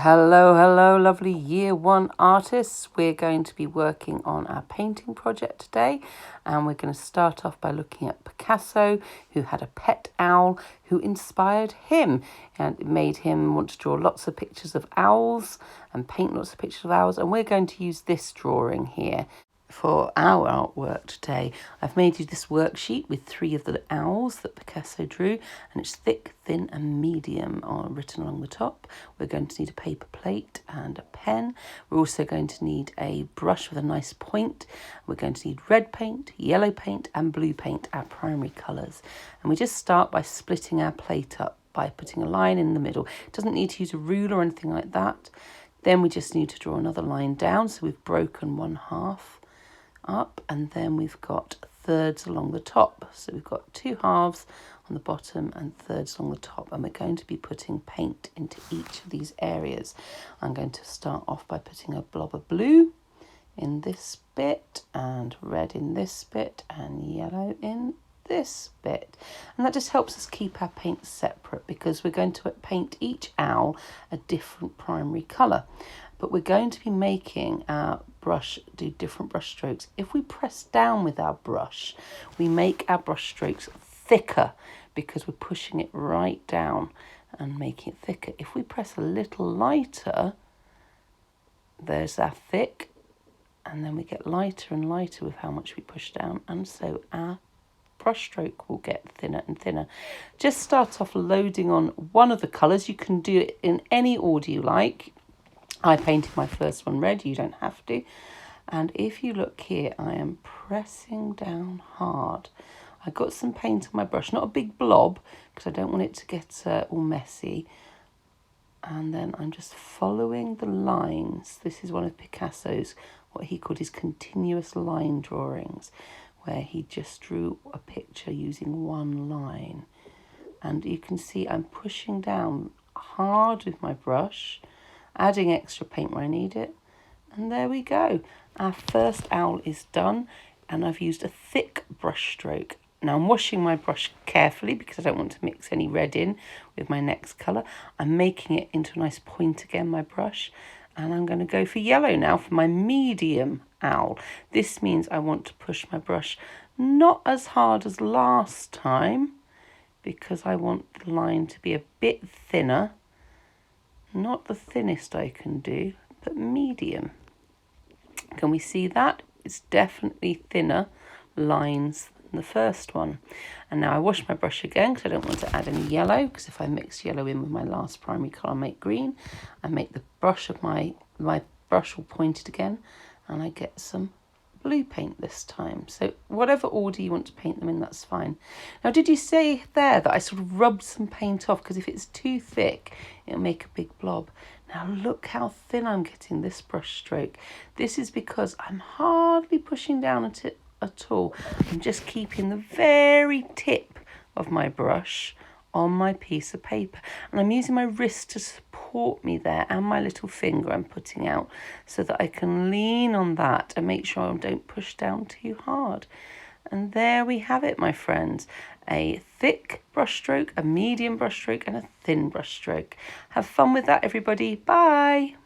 Hello, hello, lovely Year 1 artists. We're going to be working on our painting project today, and we're going to start off by looking at Picasso, who had a pet owl who inspired him, and it made him want to draw lots of pictures of owls and paint lots of pictures of owls, and we're going to use this drawing here. For our artwork today, I've made you this worksheet with 3 of the owls that Picasso drew, and it's thick, thin and medium written along the top. We're going to need a paper plate and a pen. We're also going to need a brush with a nice point. We're going to need red paint, yellow paint and blue paint, our primary colours. And we just start by splitting our plate up by putting a line in the middle. It doesn't need to use a ruler or anything like that. Then we just need to draw another line down, so we've broken 1/2 up, and then we've got thirds along the top, so we've got 2 halves on the bottom and thirds along the top, and we're going to be putting paint into each of these areas. I'm going to start off by putting a blob of blue in this bit and red in this bit and yellow in this bit, and that just helps us keep our paint separate because we're going to paint each owl a different primary colour. But we're going to be making our brush do different brush strokes. If we press down with our brush, we make our brush strokes thicker because we're pushing it right down and making it thicker. If we press a little lighter, there's our thick, and then we get lighter and lighter with how much we push down, and so our brush stroke will get thinner and thinner. Just start off loading on one of the colours. You can do it in any order you like. I painted my first one red, you don't have to. And if you look here, I am pressing down hard. I got some paint on my brush, not a big blob, because I don't want it to get all messy. And then I'm just following the lines. This is one of Picasso's, what he called his continuous line drawings, where he just drew a picture using one line. And you can see I'm pushing down hard with my brush, adding extra paint where I need it, and there we go. Our first owl is done, and I've used a thick brush stroke. Now I'm washing my brush carefully because I don't want to mix any red in with my next colour. I'm making it into a nice point again, my brush, and I'm going to go for yellow now for my medium owl. This means I want to push my brush not as hard as last time because I want the line to be a bit thinner. Not the thinnest I can do, but medium. Can we see that? It's definitely thinner lines than the first one. And now I wash my brush again because I don't want to add any yellow, because if I mix yellow in with my last primary colour, I'll make green. I make the brush of my brush all pointed again, and I get some blue paint this time. So whatever order you want to paint them in, that's fine. Now, did you see there that I sort of rubbed some paint off, because if it's too thick it'll make a big blob. Now look how thin I'm getting this brush stroke. This is because I'm hardly pushing down at all. I'm just keeping the very tip of my brush on my piece of paper, and I'm using my wrist to support me there, and my little finger I'm putting out so that I can lean on that and make sure I don't push down too hard. And there we have it, my friends. A thick brush stroke, a medium brush stroke and a thin brush stroke. Have fun with that, everybody. Bye.